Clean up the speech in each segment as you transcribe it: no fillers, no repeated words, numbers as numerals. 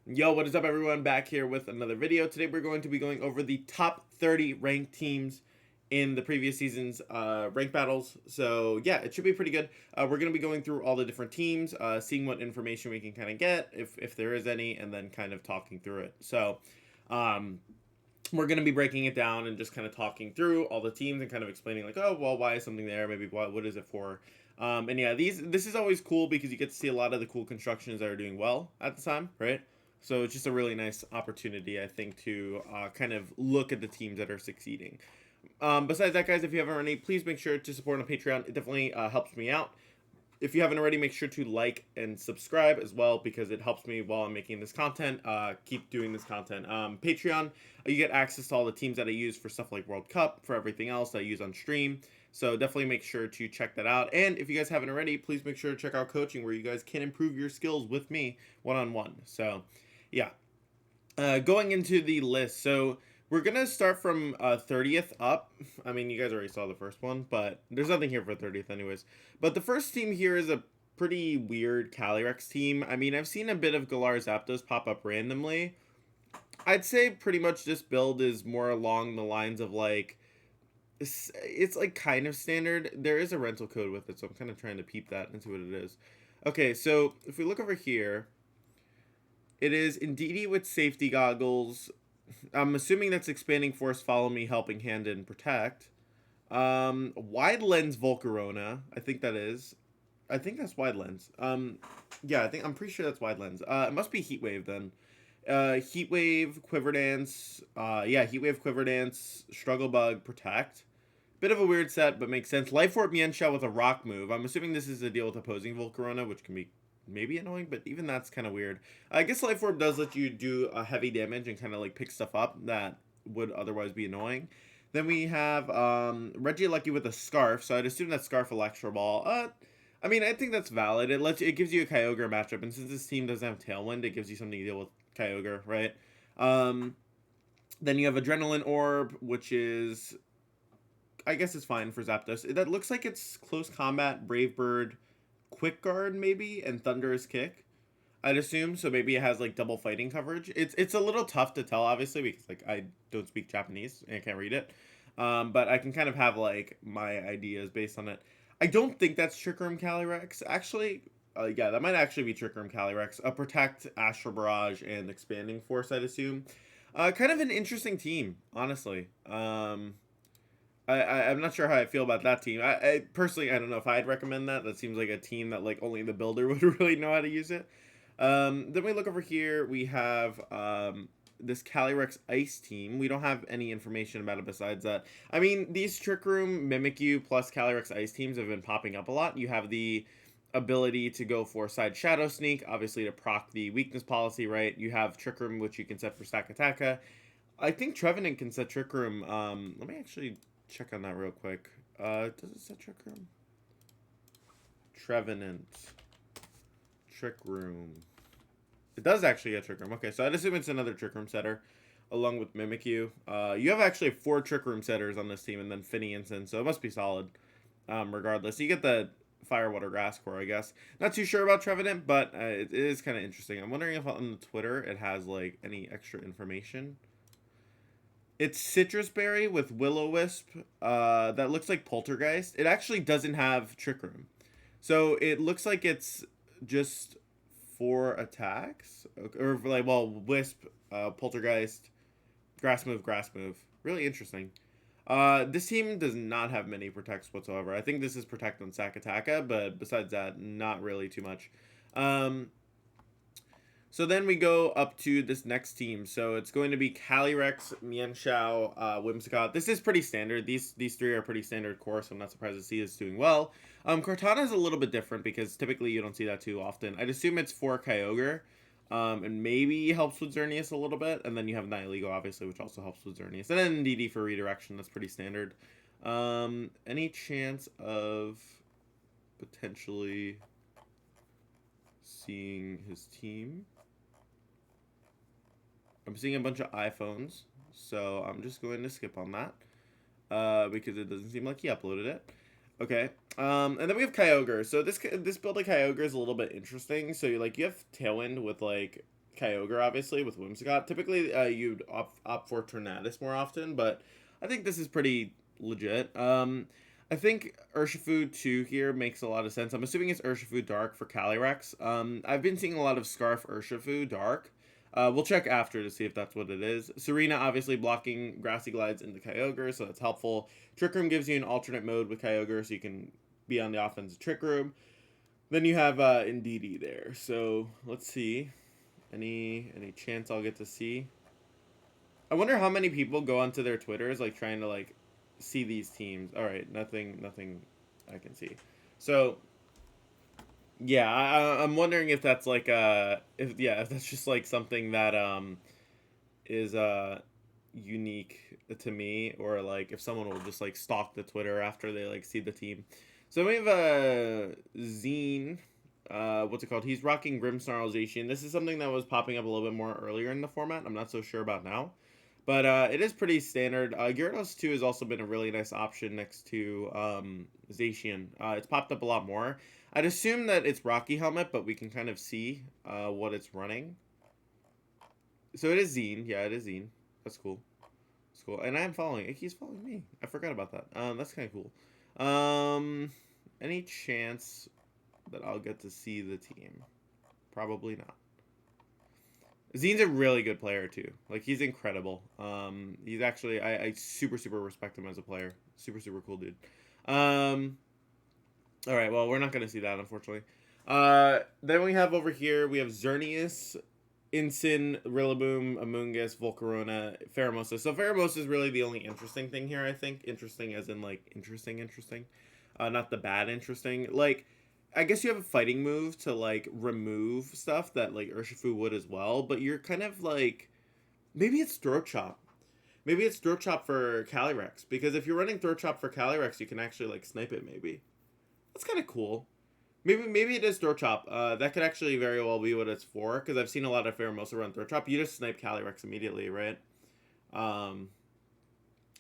Yo, what is up everyone? Back here with another video. Today we're going to be going over the top 30 ranked teams in the previous season's rank battles. So yeah, it should be pretty good. We're going to be going through all the different teams, seeing what information we can kind of get, if there is any, and then kind of talking through it. So um, we're going to be breaking it down and just kind of talking through all the teams and kind of explaining like, oh, well, why is something there? Maybe what is it for? And yeah, this is always cool because you get to see a lot of the cool constructions that are doing well at the time, right? So it's just a really nice opportunity, I think, to kind of look at the teams that are succeeding. Besides that, guys, if you haven't already, please make sure to support on Patreon. It definitely helps me out. If you haven't already, make sure to like and subscribe as well because it helps me while I'm making this content. Keep doing this content. Patreon, you get access to all the teams that I use for stuff like World Cup, for everything else that I use on stream. So definitely make sure to check that out. And if you guys haven't already, please make sure to check out coaching where you guys can improve your skills with me one-on-one. So yeah, going into the list. So we're gonna start from 30th up. I mean, you guys already saw the first one, but there's nothing here for 30th anyways. But the first team here is a pretty weird Calirex team. I mean, I've seen a bit of Galar Zapdos pop up randomly. I'd say pretty much this build is more along the lines of like it's like kind of standard. There is a rental code with it, so I'm kind of trying to peep that and see what it is. Okay, so if we look over here, it is Indeedee with safety goggles. I'm assuming that's expanding force, follow me, helping hand, and protect. Wide lens Volcarona. I think that is. I think that's wide lens. Yeah, I'm pretty sure that's wide lens. It must be heat wave then. Heat wave, quiver dance. Yeah, heat wave, quiver dance, struggle bug, protect. Bit of a weird set, but makes sense. Life Orb Mienshao with a rock move. I'm assuming this is a deal with opposing Volcarona, which can be maybe annoying, but even that's kind of weird. I guess Life Orb does let you do a heavy damage and kind of like pick stuff up that would otherwise be annoying. Then we have Regieleki with a Scarf, so I'd assume that's Scarf Electro Ball. I mean, I think that's valid. It gives you a Kyogre matchup, and since this team doesn't have Tailwind, it gives you something to deal with Kyogre, right? Um, then you have Adrenaline Orb, which is, I guess it's fine for Zapdos. That looks like it's Close Combat, Brave Bird, Quick Guard maybe, and Thunderous Kick. I'd assume so. Maybe it has like double fighting coverage. It's a little tough to tell, obviously, because like I don't speak Japanese and I can't read it. But I can kind of have like my ideas based on it. I don't think that's Trick Room Calyrex. Actually, yeah, that might actually be Trick Room Calyrex. A Protect, Astral Barrage, and Expanding Force, I'd assume. Kind of an interesting team, honestly. I'm not sure how I feel about that team. I personally, I don't know if I'd recommend that. That seems like a team that like only the builder would really know how to use it. Then we look over here. We have this Calirex Ice Team. We don't have any information about it besides that. I mean, these Trick Room, Mimikyu, plus Calirex Ice Teams have been popping up a lot. You have the ability to go for Side Shadow Sneak, obviously to proc the weakness policy, right? You have Trick Room, which you can set for Stack Attacka. I think Trevenant can set Trick Room. Let me actually check on that real quick. Does it set Trick Room? Trevenant. Trick Room. It does actually get Trick Room. Okay, so I'd assume it's another Trick Room setter, along with Mimikyu. You have actually 4 Trick Room setters on this team, and then Finny and Sin, so it must be solid. Regardless, you get the Fire, Water, Grass core, I guess. Not too sure about Trevenant, but it is kind of interesting. I'm wondering if on Twitter it has like any extra information. It's Citrus Berry with Will-O-Wisp. That looks like Poltergeist. It actually doesn't have Trick Room. So it looks like it's just 4 attacks. Or like, well, Wisp, Poltergeist, Grass Move, Grass Move. Really interesting. This team does not have many protects whatsoever. I think this is Protect on Sakataka, but besides that, not really too much. So then we go up to this next team. So it's going to be Calyrex, Mienshao, Whimsicott. This is pretty standard. These 3 are pretty standard core, so I'm not surprised to see it's doing well. Cortana is a little bit different because typically you don't see that too often. I'd assume it's for Kyogre, and maybe helps with Xerneas a little bit. And then you have Nihilego, obviously, which also helps with Xerneas. And then DD for redirection. That's pretty standard. Any chance of potentially seeing his team? I'm seeing a bunch of iPhones, so I'm just going to skip on that because it doesn't seem like he uploaded it. Okay, and then we have Kyogre. So this build of Kyogre is a little bit interesting. So you have Tailwind with like Kyogre, obviously, with Whimsicott. Typically, you'd opt for Tornadus more often, but I think this is pretty legit. I think Urshifu 2 here makes a lot of sense. I'm assuming it's Urshifu Dark for Calirex. I've been seeing a lot of Scarf Urshifu Dark. We'll check after to see if that's what it is. Serena obviously blocking Grassy Glides into Kyogre, so that's helpful. Trick Room gives you an alternate mode with Kyogre, so you can be on the offensive Trick Room. Then you have Indeedee there. So let's see. Any chance I'll get to see? I wonder how many people go onto their Twitters like trying to like see these teams. All right, nothing I can see. So yeah, I'm wondering if that's like if that's just like something that is unique to me, or like if someone will just like stalk the Twitter after they like see the team. So we have a Zine. What's it called? He's rocking Grimmsnarl Zacian. This is something that was popping up a little bit more earlier in the format. I'm not so sure about now. But it is pretty standard. Gyarados 2 has also been a really nice option next to Zacian. It's popped up a lot more. I'd assume that it's Rocky Helmet, but we can kind of see what it's running. So it is Zine. Yeah, it is Zine. That's cool. That's cool. And I am following. He's following me. I forgot about that. That's kind of cool. Any chance that I'll get to see the team? Probably not. Zine's a really good player too. Like, he's incredible. He's actually I super respect him as a player. Super cool dude. All right, well, we're not gonna see that, unfortunately. Then we have over here, we have Xerneas, Incin, Rillaboom, Amoonguss, Volcarona, Pheromosa. So Pheromosa is really the only interesting thing here, I think. Interesting as in like interesting. Not the bad interesting. Like, I guess you have a fighting move to like remove stuff that like Urshifu would as well, but you're kind of like, maybe it's Throat Chop. Maybe it's Throat Chop for Calyrex, because if you're running Throat Chop for Calyrex, you can actually like snipe it. Maybe that's kind of cool. Maybe it is Throat Chop. That could actually very well be what it's for, because I've seen a lot of Pheromosa run Throat Chop. You just snipe Calyrex immediately, right?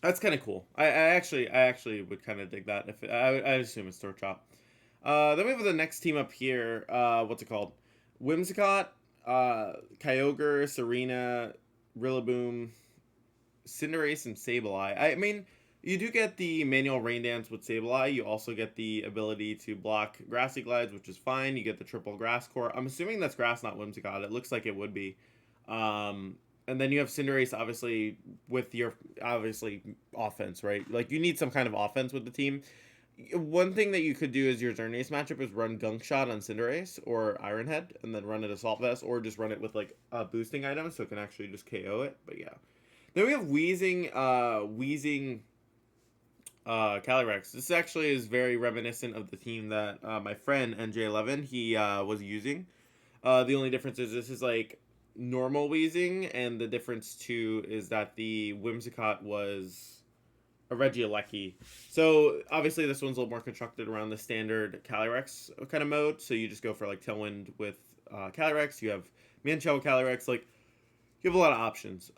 That's kind of cool. I actually would kind of dig that. If I assume it's Throat Chop. Then we have the next team up here. What's it called? Whimsicott, Kyogre, Serena, Rillaboom, Cinderace, and Sableye. I mean, you do get the manual Rain Dance with Sableye. You also get the ability to block Grassy Glides, which is fine. You get the triple Grass Core. I'm assuming that's Grass, not Whimsicott. It looks like it would be. And then you have Cinderace, obviously, with your, obviously, offense, right? Like, you need some kind of offense with the team. One thing that you could do is your Xerneas matchup is run Gunk Shot on Cinderace or Iron Head, and then run it Assault Vest, or just run it with, like, boosting items, so it can actually just KO it. But, yeah. Then we have Wheezing, Calirex. This actually is very reminiscent of the team that my friend NJ11 he was using. The only difference is this is like normal Wheezing, and the difference too is that the Whimsicott was a Regieleki. So obviously this one's a little more constructed around the standard Calyrex kind of mode. So you just go for like Tailwind with Calyrex. You have Manchell Calyrex. Like, you have a lot of options,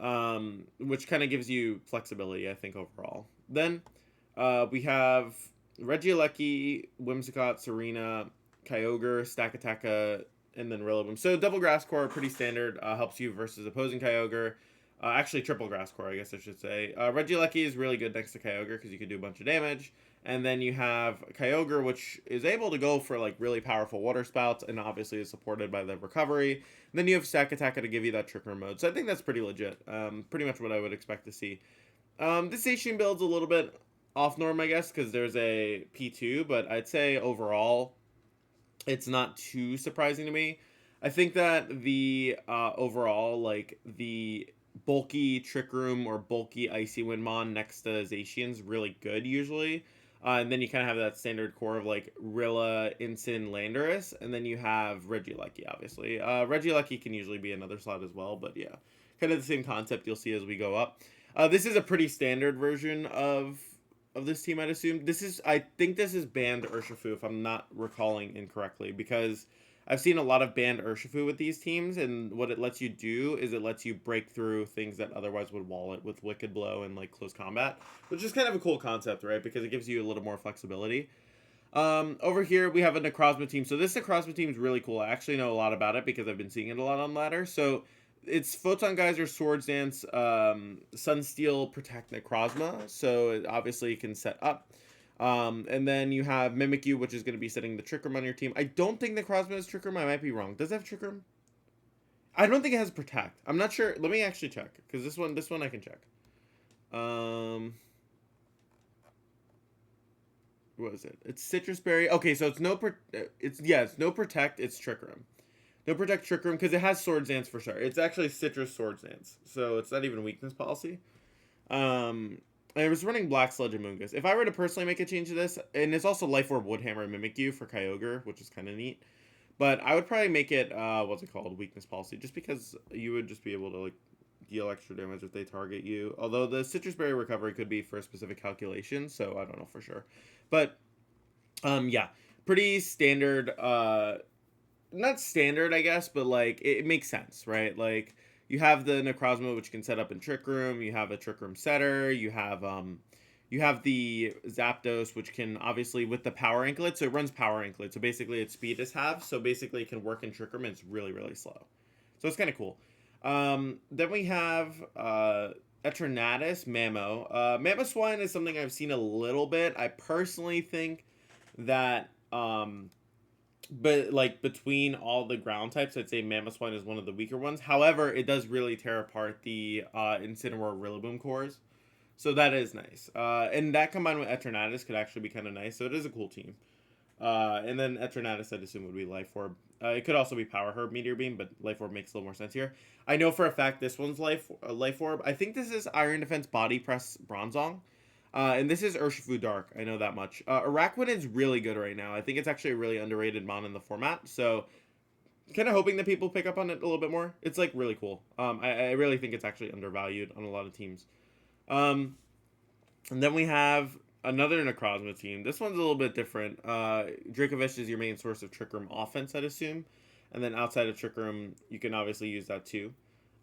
which kind of gives you flexibility, I think, overall. Then we have Regieleki, Whimsicott, Serena, Kyogre, Stakataka, and then Rillaboom. So double Grass Core, pretty standard, helps you versus opposing Kyogre. Actually, triple Grass Core, I guess I should say. Regieleki is really good next to Kyogre because you can do a bunch of damage. And then you have Kyogre, which is able to go for like really powerful Water Spouts, and obviously is supported by the Recovery. And then you have Stakataka to give you that Trick Room mode. So I think that's pretty legit. Pretty much what I would expect to see. This Zacian build's a little bit off norm, I guess, because there's a P2, but I'd say overall it's not too surprising to me. I think that the overall, like, the bulky Trick Room or bulky Icy Wind Mon next to Zacian's really good usually. And then you kind of have that standard core of like Rilla, Incin, Landorus, and then you have Regieleki, obviously. Regieleki can usually be another slot as well, but yeah, kind of the same concept you'll see as we go up. This is a pretty standard version of this team, I'd assume. I think this is banned Urshifu, if I'm not recalling incorrectly, because I've seen a lot of banned Urshifu with these teams, and what it lets you do is it lets you break through things that otherwise would wall it with Wicked Blow and like close combat, which is kind of a cool concept, right? Because it gives you a little more flexibility. Over here we have a Necrozma team. So this Necrozma team is really cool. I actually know a lot about it because I've been seeing it a lot on ladder. So it's Photon Geyser, Swords Dance, Sunsteel, Protect, Necrozma. So it obviously can set up. And then you have Mimikyu, which is going to be setting the Trick Room on your team. I don't think Necrozma has Trick Room. I might be wrong. Does it have Trick Room? I don't think it has Protect. I'm not sure. Let me actually check, because this one I can check. What is it? It's Citrus Berry. Okay, so it's no Protect. It's Trick Room. No Protect, Trick Room, because it has Swords Dance for sure. It's actually Citrus Swords Dance, so it's not even weakness policy. I was running Black Sludge and Moongus. If I were to personally make a change to this, and it's also Life Orb, Woodhammer, and Mimikyu for Kyogre, which is kind of neat. But I would probably make it, what's it called? Weakness policy, just because you would just be able to, like, deal extra damage if they target you. Although the Citrus Berry recovery could be for a specific calculation, so I don't know for sure. But, yeah, pretty standard, not standard, I guess, but, like, it makes sense, right? Like, you have the Necrozma, which can set up in Trick Room. You have a Trick Room setter. You have the Zapdos, which can obviously with the Power Anklet. So it runs Power Anklet. So basically, its speed is half. So basically, it can work in Trick Room, and it's really, really slow. So it's kind of cool. Then we have Eternatus, Mamo. Mamoswine is something I've seen a little bit. I personally think that but like between all the ground types, I'd say Mamoswine is one of the weaker ones. However, it does really tear apart the Incineroar Rillaboom cores, so that is nice. And that combined with Eternatus could actually be kind of nice. So it is a cool team. And then Eternatus, I'd assume, would be Life Orb. It could also be Power Herb, Meteor Beam, but Life Orb makes a little more sense here. I know for a fact this one's Life Orb. I think this is Iron Defense Body Press Bronzong. And this is Urshifu Dark. I know that much. Araquanid is really good right now. I think it's actually a really underrated mon in the format. So, kind of hoping that people pick up on it a little bit more. It's, like, really cool. I really think it's actually undervalued on a lot of teams. And then we have another Necrozma team. This one's a little bit different. Dracovish is your main source of Trick Room offense, I'd assume. And then outside of Trick Room, you can obviously use that too.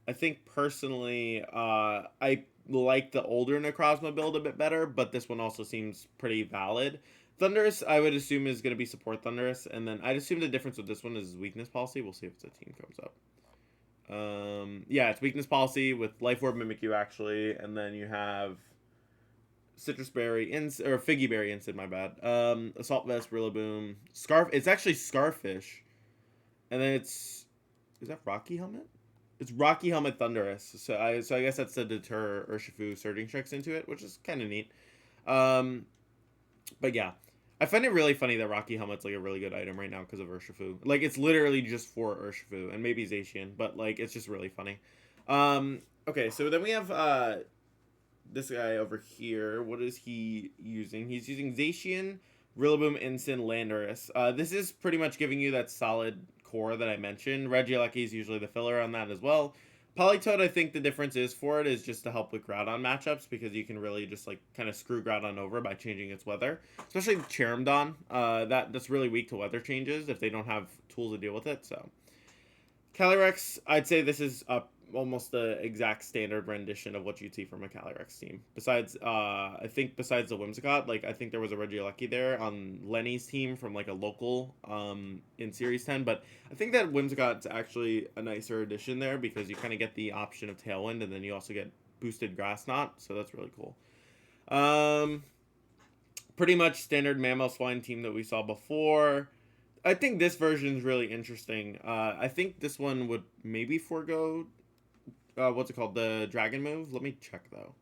I think personally, I like the older Necrozma build a bit better, but this one also seems pretty valid. Thundurus, I would assume, is going to be support Thundurus, and then I'd assume the difference with this one is weakness policy. We'll see if the team comes up. Yeah, it's weakness policy with Life Orb, Mimikyu, actually, and then you have Citrus Berry, or Figgy Berry Instant, my bad. Assault Vest, Rillaboom, it's actually Scarfish, and then is that Rocky Helmet? It's Rocky Helmet Thundurus, so I guess that's to deter Urshifu surging strikes into it, which is kind of neat. But yeah, I find it really funny that Rocky Helmet's like a really good item right now because of Urshifu. Like it's literally just for Urshifu and maybe Zacian, but like it's just really funny. Okay, so then we have this guy over here. What is he using? He's using Zacian, Rillaboom, Instant, Landorus. This is pretty much giving you that solid core that I mentioned. Regieleki is usually the filler on that as well. Politoed, I think the difference is for it is just to help with Groudon matchups, because you can really just like kind of screw Groudon over by changing its weather. Especially Cherumdon, that's really weak to weather changes if they don't have tools to deal with it. So Calirex, I'd say this is almost the exact standard rendition of what you'd see from a Calirex team. Besides, I think besides the Whimsicott, like I think there was a Regieleki there on Lenny's team from like a local in Series 10, but I think that Whimsicott's actually a nicer addition there because you kind of get the option of Tailwind, and then you also get boosted Grass Knot, so that's really cool. Pretty much standard Mamoswine team that we saw before. I think this version is really interesting. I think this one would maybe forego what's it called, the dragon move. Let me check though,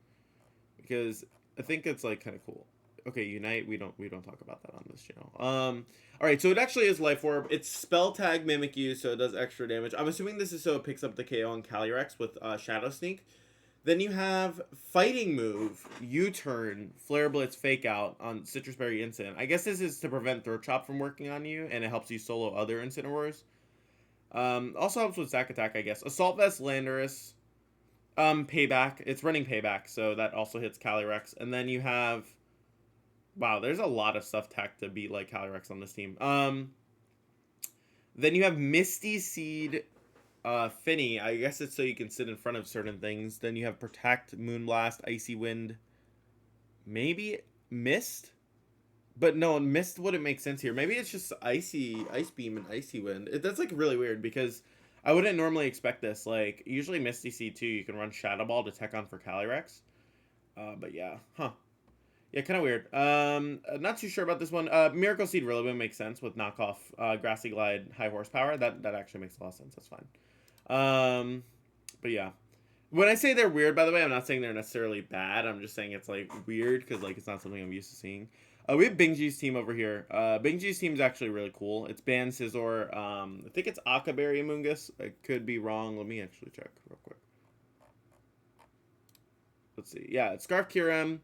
because I think it's like kind of cool. Okay, Unite, we don't talk about that on this channel. All right, so it actually is Life Orb. It's Spell Tag Mimikyu, so it does extra damage. I'm assuming this is so it picks up the KO on Calyrex with Shadow Sneak. Then you have Fighting Move, U-Turn, Flare Blitz, Fake Out on Citrus Berry Instant. I guess this is to prevent Throat Chop from working on you, and it helps you solo other Incineroars. Also helps with Sack Attack, I guess. Assault Vest, Landorus. Payback. It's running Payback, so that also hits Calyrex. And then you have... Wow, there's a lot of stuff tech to beat like Calyrex on this team. Then you have Misty Seed, Finny. I guess it's so you can sit in front of certain things. Then you have Protect, Moonblast, Icy Wind. Maybe Mist? But no, Mist wouldn't make sense here. Maybe it's just Ice Beam and Icy Wind. That's like really weird because I wouldn't normally expect this. Like, usually Misty C2, you can run Shadow Ball to tech on for Calyrex. But yeah, huh. Yeah, kind of weird. Not too sure about this one. Miracle Seed Rillaboom makes sense with knockoff Grassy Glide High Horsepower. That actually makes a lot of sense. That's fine. But yeah. When I say they're weird, by the way, I'm not saying they're necessarily bad. I'm just saying it's, like, weird because, like, it's not something I'm used to seeing. We have Bingji's team over here. Bingji's team is actually really cool. It's Ban Scizor. I think it's Akaberry Amoonguss. I could be wrong. Let me actually check real quick. Let's see. Yeah, it's Scarf Kyurem.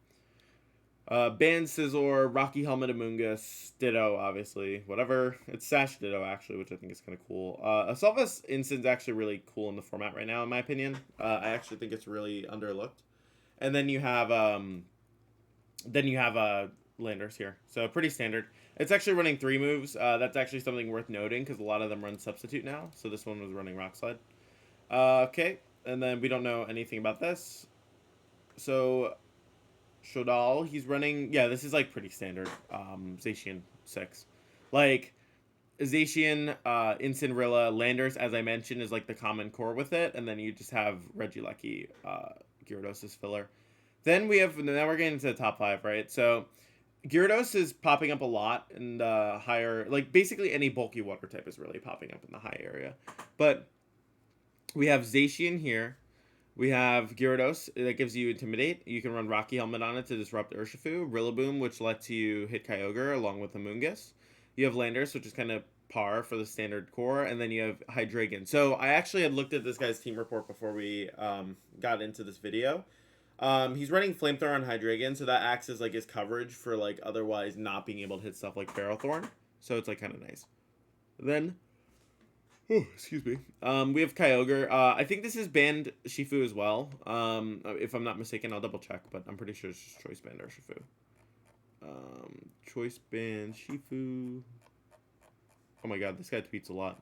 Ban Scizor, Rocky Helmet Amoonguss, Ditto, obviously, whatever. It's Sash Ditto, actually, which I think is kind of cool. Assault's Instant's actually really cool in the format right now, in my opinion. I actually think it's really underlooked. And then you have, Landers here. So pretty standard. It's actually running 3 moves. That's actually something worth noting, because a lot of them run Substitute now. So this one was running Rock Slide. Okay, and then we don't know anything about this. So Shodal, he's running, yeah, this is like pretty standard, Zacian 6. Like, Zacian, Incineroar, Landers, as I mentioned, is like the common core with it, and then you just have Regieleki, Gyarados as filler. Then we have, now we're getting into the top 5, right? So, Gyarados is popping up a lot in the higher, like, basically any bulky water type is really popping up in the high area. But we have Zacian here. We have Gyarados, that gives you Intimidate. You can run Rocky Helmet on it to disrupt Urshifu. Rillaboom, which lets you hit Kyogre along with Amoonguss. You have Landers, which is kind of par for the standard core. And then you have Hydreigon. So I actually had looked at this guy's team report before we got into this video. He's running Flamethrower on Hydreigon, so that acts as like his coverage for like otherwise not being able to hit stuff like Ferrothorn. So it's like kind of nice. Then... oh, excuse me. We have Kyogre. I think this is banned Shifu as well. If I'm not mistaken, I'll double check, but I'm pretty sure it's just choice banned or Shifu. Choice banned Shifu. Oh my god, this guy tweets a lot.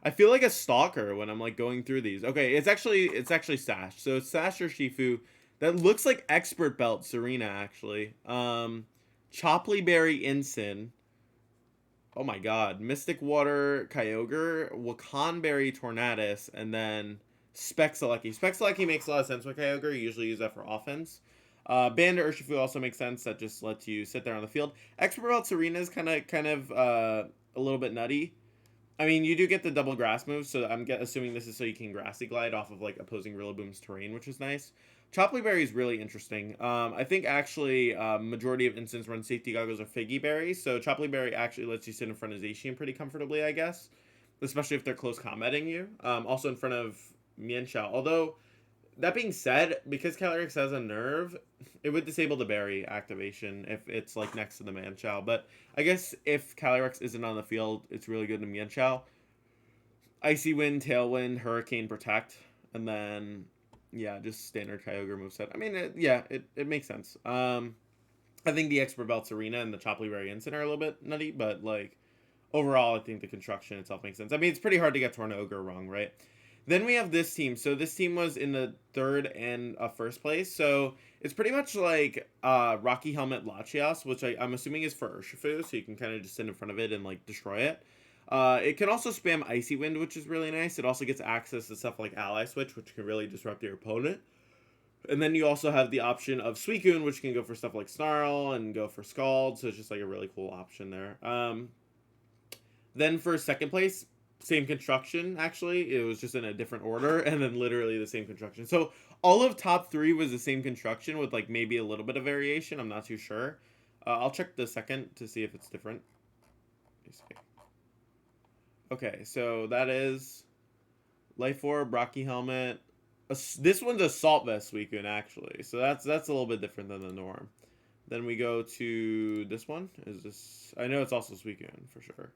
I feel like a stalker when I'm like going through these. Okay, it's actually Sash. So it's Sash or Shifu. That looks like Expert Belt Serena actually. Chopley Berry Incin. Oh my god. Mystic Water, Kyogre, Wakanberry, Tornadus, and then Spexalecki. Spexalecki makes a lot of sense with Kyogre. You usually use that for offense. Band Urshifu also makes sense. That just lets you sit there on the field. Expert Belt Serena is kind of a little bit nutty. I mean, you do get the double grass move, so I'm assuming this is so you can Grassy Glide off of like opposing Rillaboom's terrain, which is nice. Chopley Berry is really interesting. I think actually majority of instants run safety goggles or Figgy Berry, so Chopley Berry actually lets you sit in front of Zacian pretty comfortably, I guess, especially if they're close combating you. Also in front of Mienshao. Although, that being said, because Calyrex has a nerve, it would disable the Berry activation if it's like next to the Mienshao. But I guess if Calyrex isn't on the field, it's really good to Mienshao. Icy Wind, Tailwind, Hurricane, Protect, and then... yeah, just standard Kyogre moveset. I mean, it makes sense. I think the Expert Belts Arena and the Chopley Berry Incin are a little bit nutty, but, like, overall, I think the construction itself makes sense. I mean, it's pretty hard to get Tornogre wrong, right? Then we have this team. So this team was in the 3rd and 1st place. So it's pretty much like Rocky Helmet Latias, which I'm assuming is for Urshifu, so you can kind of just sit in front of it and, like, destroy it. It can also spam Icy Wind, which is really nice. It also gets access to stuff like Ally Switch, which can really disrupt your opponent. And then you also have the option of Suicune, which can go for stuff like Snarl and go for Scald, so it's just like a really cool option there. Then for 2nd place, same construction, actually. It was just in a different order, and then literally the same construction. So all of top 3 was the same construction with like maybe a little bit of variation. I'm not too sure. I'll check the second to see if it's different. Let me see. Okay, so that is Life Orb, Rocky Helmet. This one's Assault Vest Suicune, actually. So that's a little bit different than the norm. Then we go to this one. Is this... I know it's also Suicune, for sure.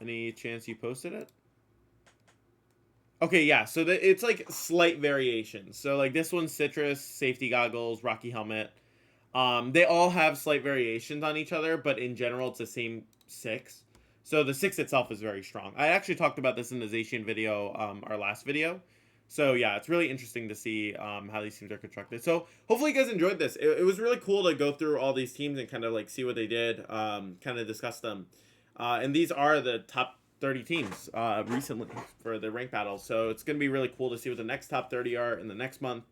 Any chance you posted it? Okay, yeah. So it's like slight variations. So like this one's Citrus, Safety Goggles, Rocky Helmet. They all have slight variations on each other, but in general, it's the same 6. So the 6 itself is very strong. I actually talked about this in the Zacian video, our last video. So yeah, it's really interesting to see how these teams are constructed. So hopefully you guys enjoyed this. It was really cool to go through all these teams and kind of like see what they did, kind of discuss them. And these are the top 30 teams recently for the rank battles. So it's going to be really cool to see what the next top 30 are in the next month.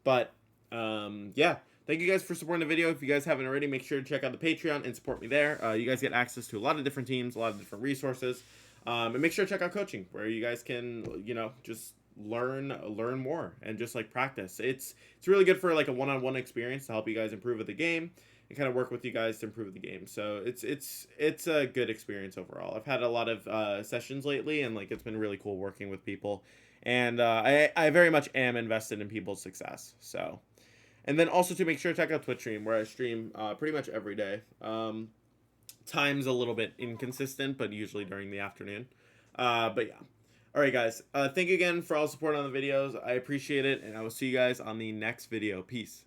But yeah, thank you guys for supporting the video. If you guys haven't already, make sure to check out the Patreon and support me there. You guys get access to a lot of different teams, a lot of different resources. And make sure to check out coaching, where you guys can, you know, just learn more and just like practice. It's really good for like a one-on-one experience to help you guys improve at the game and kind of work with you guys to improve the game. So it's a good experience overall. I've had a lot of sessions lately, and like it's been really cool working with people, and I very much am invested in people's success. So, and then also to make sure to check out Twitch stream, where I stream pretty much every day. Time's a little bit inconsistent, but usually during the afternoon. But yeah. All right, guys. Thank you again for all the support on the videos. I appreciate it, and I will see you guys on the next video. Peace.